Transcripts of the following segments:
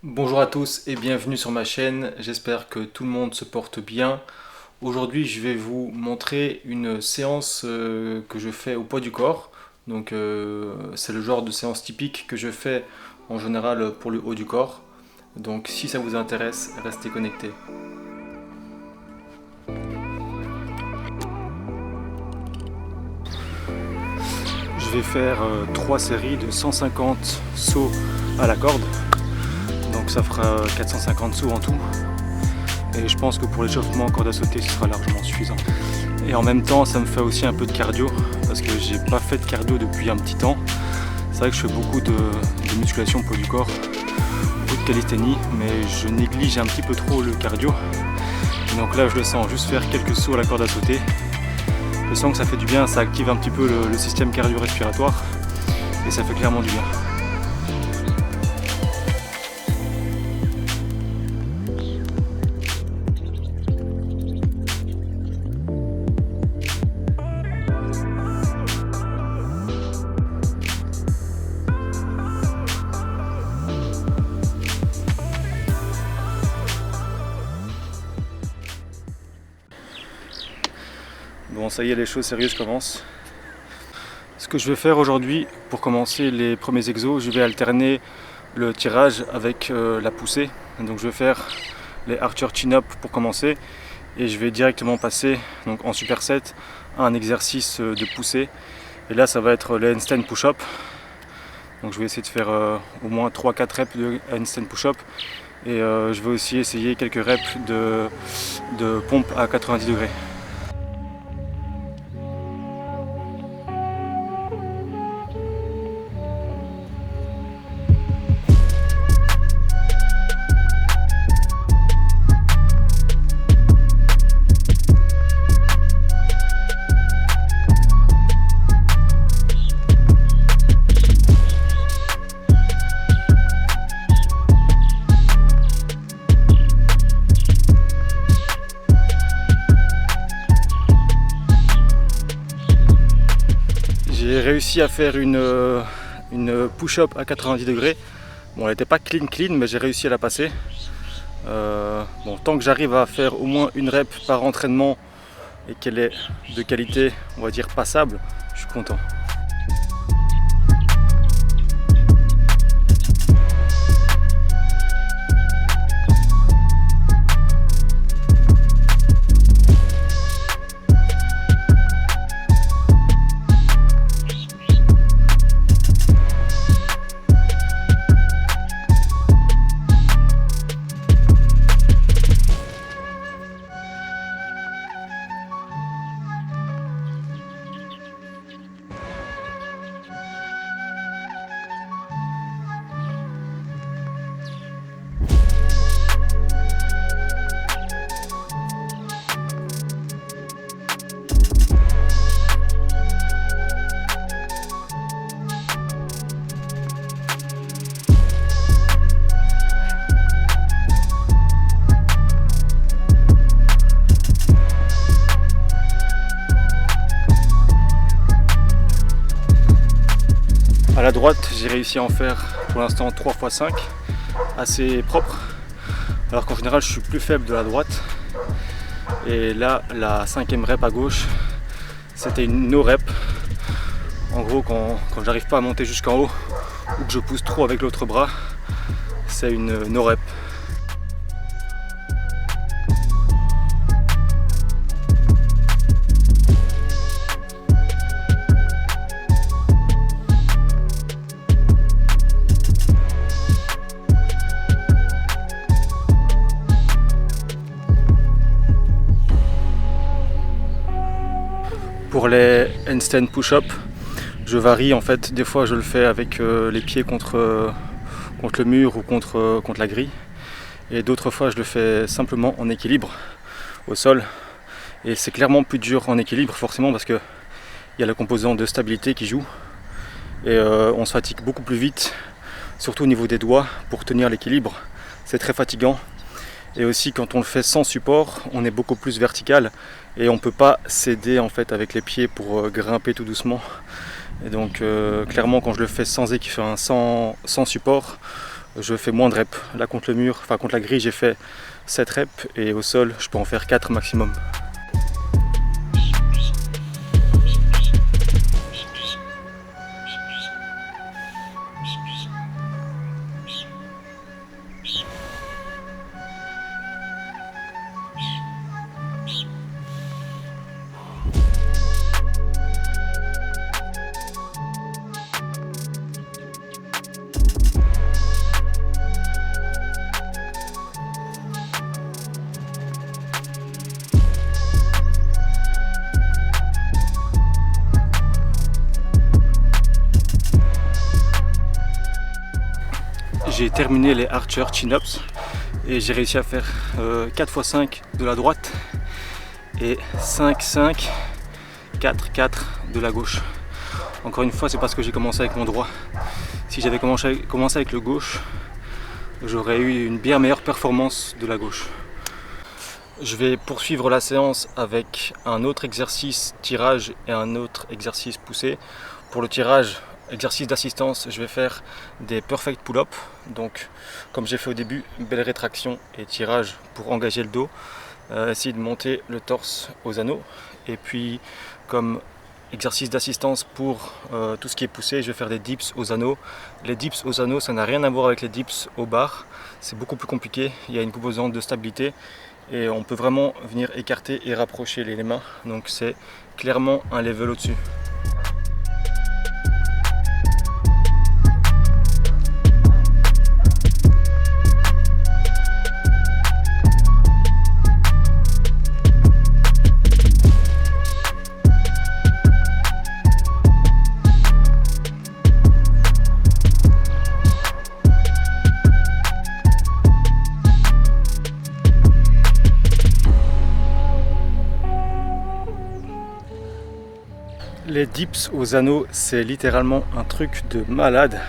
Bonjour à tous et bienvenue sur ma chaîne, j'espère que tout le monde se porte bien. Aujourd'hui je vais vous montrer une séance que je fais au poids du corps. Donc c'est le genre de séance typique que je fais en général pour le haut du corps. Donc si ça vous intéresse, restez connectés. Je vais faire 3 séries de 150 sauts à la corde. Donc ça fera 450 sauts en tout. Et je pense que pour l'échauffement en corde à sauter, ce sera largement suffisant. Et en même temps, ça me fait aussi un peu de cardio, parce que j'ai pas fait de cardio depuis un petit temps. C'est vrai que je fais beaucoup de musculation poids du corps, beaucoup de calisthénie, mais je néglige un petit peu trop le cardio. Et donc là, je le sens, juste faire quelques sauts à la corde à sauter. Je sens que ça fait du bien, ça active un petit peu le système cardio-respiratoire, et ça fait clairement du bien. Bon, ça y est, les choses sérieuses commencent. Ce que je vais faire aujourd'hui, pour commencer les premiers exos, je vais alterner le tirage avec la poussée. Donc je vais faire les archer chin-up pour commencer et je vais directement passer donc, en superset à un exercice de poussée. Et là, ça va être les handstand push-up. Donc je vais essayer de faire au moins 3-4 reps de handstand push-up. Et je vais aussi essayer quelques reps de pompe à 90 degrés. J'ai réussi à faire une push-up à 90 degrés. Bon, elle n'était pas clean, mais j'ai réussi à la passer. Bon, tant que j'arrive à faire au moins une rep par entraînement et qu'elle est de qualité, on va dire passable, je suis content. À la droite, j'ai réussi à en faire pour l'instant 3 x 5, assez propre. Alors qu'en général, je suis plus faible de la droite. Et là, la 5e rep à gauche, c'était une no rep. En gros, quand j'arrive pas à monter jusqu'en haut ou que je pousse trop avec l'autre bras, c'est une no rep. Pour les handstand push-up, je varie en fait. Des fois, je le fais avec les pieds contre le mur ou contre la grille. Et d'autres fois, je le fais simplement en équilibre au sol. Et c'est clairement plus dur en équilibre, forcément, parce qu'il y a la composante de stabilité qui joue. Et on se fatigue beaucoup plus vite, surtout au niveau des doigts, pour tenir l'équilibre. C'est très fatigant. Et aussi quand on le fait sans support, on est beaucoup plus vertical et on ne peut pas s'aider en fait avec les pieds pour grimper tout doucement. Et donc clairement quand je le fais sans support, je fais moins de reps. Là contre le mur, enfin contre la grille, j'ai fait 7 reps et au sol, je peux en faire 4 maximum. J'ai terminé les Archer Chin-Ups et j'ai réussi à faire 4 x 5 de la droite et 5, 5, 4, 4 de la gauche. Encore une fois, c'est parce que j'ai commencé avec mon droit. Si j'avais commencé avec le gauche, j'aurais eu une bien meilleure performance de la gauche. Je vais poursuivre la séance avec un autre exercice tirage et un autre exercice poussé. Pour le tirage, exercice d'assistance, je vais faire des perfect pull-up. Donc, comme j'ai fait au début, belle rétraction et tirage pour engager le dos. Essayer de monter le torse aux anneaux. Et puis, comme exercice d'assistance pour tout ce qui est poussé, je vais faire des dips aux anneaux. Les dips aux anneaux, ça n'a rien à voir avec les dips au bar. C'est beaucoup plus compliqué. Il y a une composante de stabilité. Et on peut vraiment venir écarter et rapprocher les mains. Donc c'est clairement un level au-dessus. Les dips aux anneaux, c'est littéralement un truc de malade.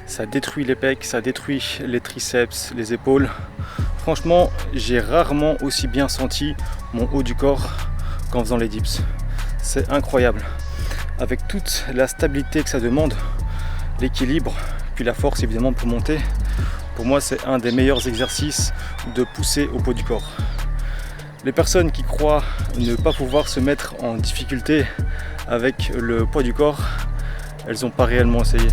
Ça détruit les pecs, ça détruit les triceps, les épaules. Franchement, j'ai rarement aussi bien senti mon haut du corps qu'en faisant les dips. C'est incroyable. Avec toute la stabilité que ça demande, l'équilibre, puis la force évidemment pour monter, pour moi c'est un des meilleurs exercices de pousser au poids du corps. Les personnes qui croient ne pas pouvoir se mettre en difficulté avec le poids du corps, elles n'ont pas réellement essayé.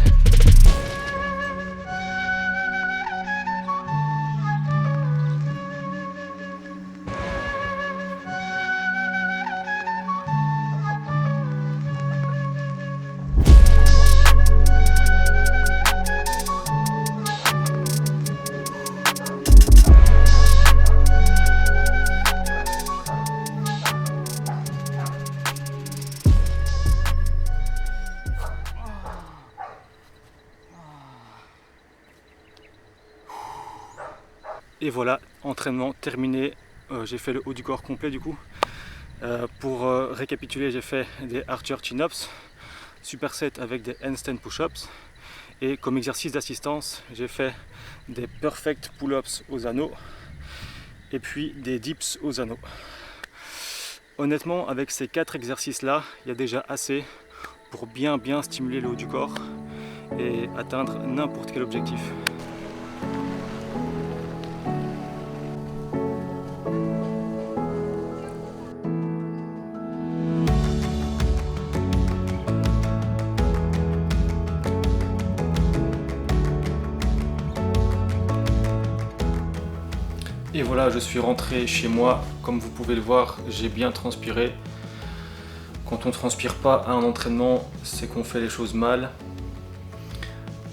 Et voilà, entraînement terminé. J'ai fait le haut du corps complet du coup. Pour récapituler, j'ai fait des Archer Chin-Ups, superset avec des handstand push-ups. Et comme exercice d'assistance, j'ai fait des perfect pull-ups aux anneaux et puis des dips aux anneaux. Honnêtement, avec ces 4 exercices-là, il y a déjà assez pour bien stimuler le haut du corps et atteindre n'importe quel objectif. Et voilà, je suis rentré chez moi. Comme vous pouvez le voir, j'ai bien transpiré. Quand on ne transpire pas à un entraînement, c'est qu'on fait les choses mal.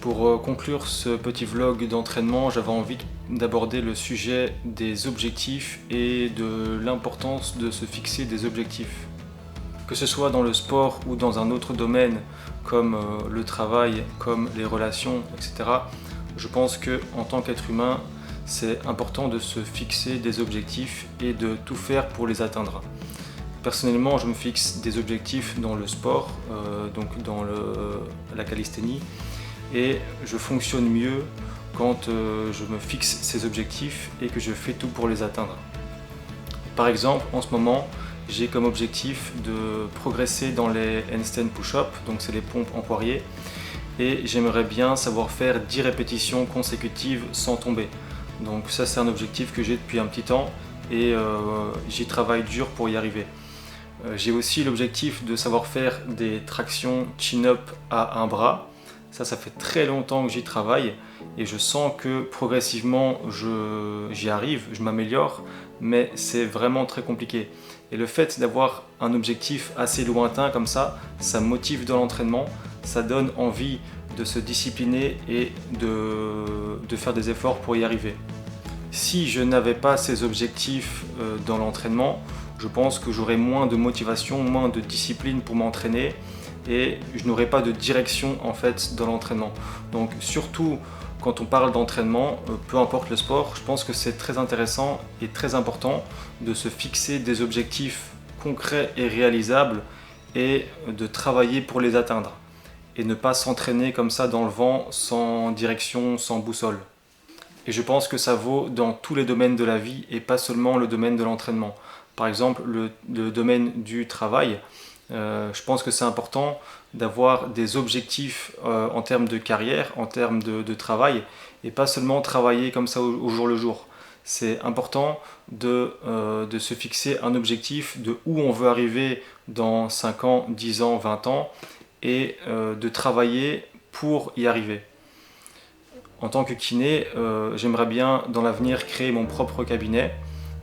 Pour conclure ce petit vlog d'entraînement, j'avais envie d'aborder le sujet des objectifs et de l'importance de se fixer des objectifs. Que ce soit dans le sport ou dans un autre domaine comme le travail, comme les relations, etc. Je pense qu'en tant qu'être humain, c'est important de se fixer des objectifs et de tout faire pour les atteindre. Personnellement, je me fixe des objectifs dans le sport, donc dans la calisthénie, et je fonctionne mieux quand je me fixe ces objectifs et que je fais tout pour les atteindre. Par exemple, en ce moment, j'ai comme objectif de progresser dans les handstand push-up, donc c'est les pompes en poirier, et j'aimerais bien savoir faire 10 répétitions consécutives sans tomber. Donc ça c'est un objectif que j'ai depuis un petit temps et j'y travaille dur pour y arriver. J'ai aussi l'objectif de savoir faire des tractions chin-up à un bras. Ça fait très longtemps que j'y travaille et je sens que progressivement j'y arrive, je m'améliore, mais c'est vraiment très compliqué. Et le fait d'avoir un objectif assez lointain comme ça motive dans l'entraînement, ça donne envie de se discipliner et de faire des efforts pour y arriver. Si je n'avais pas ces objectifs dans l'entraînement, je pense que j'aurais moins de motivation, moins de discipline pour m'entraîner et je n'aurais pas de direction en fait dans l'entraînement. Donc surtout quand on parle d'entraînement, peu importe le sport, je pense que c'est très intéressant et très important de se fixer des objectifs concrets et réalisables et de travailler pour les atteindre et ne pas s'entraîner comme ça dans le vent, sans direction, sans boussole. Et je pense que ça vaut dans tous les domaines de la vie et pas seulement le domaine de l'entraînement. Par exemple, le domaine du travail, je pense que c'est important d'avoir des objectifs en termes de carrière, en termes de travail, et pas seulement travailler comme ça au jour le jour. C'est important de se fixer un objectif de où on veut arriver dans 5 ans, 10 ans, 20 ans, et de travailler pour y arriver. En tant que kiné, j'aimerais bien dans l'avenir créer mon propre cabinet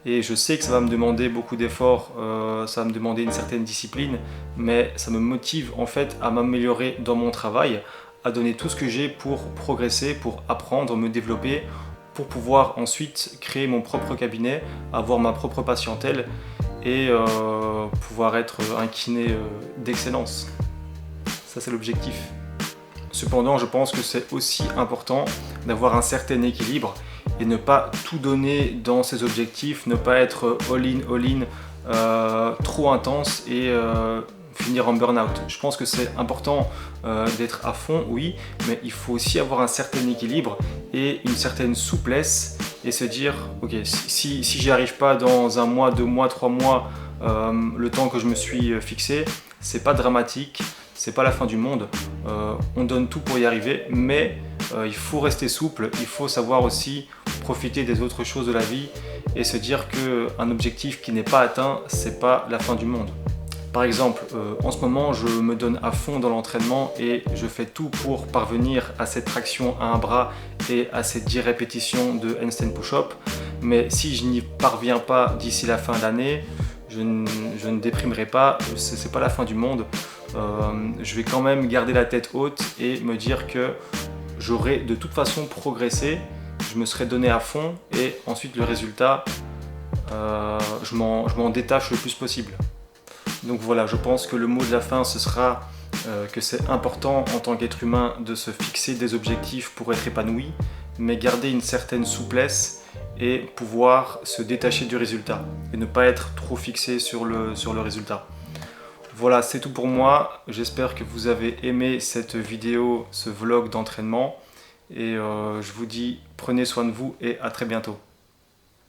et je sais que ça va me demander beaucoup d'efforts, ça va me demander une certaine discipline, mais ça me motive en fait à m'améliorer dans mon travail, à donner tout ce que j'ai pour progresser, pour apprendre, me développer, pour pouvoir ensuite créer mon propre cabinet, avoir ma propre patientèle et pouvoir être un kiné d'excellence. Ça c'est l'objectif. Cependant, je pense que c'est aussi important d'avoir un certain équilibre et ne pas tout donner dans ses objectifs, ne pas être all-in, trop intense et finir en burn-out. Je pense que c'est important d'être à fond, oui, mais il faut aussi avoir un certain équilibre et une certaine souplesse et se dire, ok, si j'y arrive pas dans 1 mois, 2 mois, 3 mois, le temps que je me suis fixé, c'est pas dramatique. C'est pas la fin du monde, on donne tout pour y arriver, mais il faut rester souple, il faut savoir aussi profiter des autres choses de la vie et se dire qu'un objectif qui n'est pas atteint, c'est pas la fin du monde. Par exemple, en ce moment, je me donne à fond dans l'entraînement et je fais tout pour parvenir à cette traction à un bras et à ces 10 répétitions de handstand push-up, mais si je n'y parviens pas d'ici la fin de l'année, je ne déprimerai pas, c'est pas la fin du monde. Je vais quand même garder la tête haute et me dire que j'aurai de toute façon progressé, je me serai donné à fond et ensuite le résultat, je m'en détache le plus possible. Donc voilà, je pense que le mot de la fin ce sera que c'est important en tant qu'être humain de se fixer des objectifs pour être épanoui, mais garder une certaine souplesse et pouvoir se détacher du résultat et ne pas être trop fixé sur le résultat. Voilà, c'est tout pour moi. J'espère que vous avez aimé cette vidéo, ce vlog d'entraînement. Et je vous dis, prenez soin de vous et à très bientôt.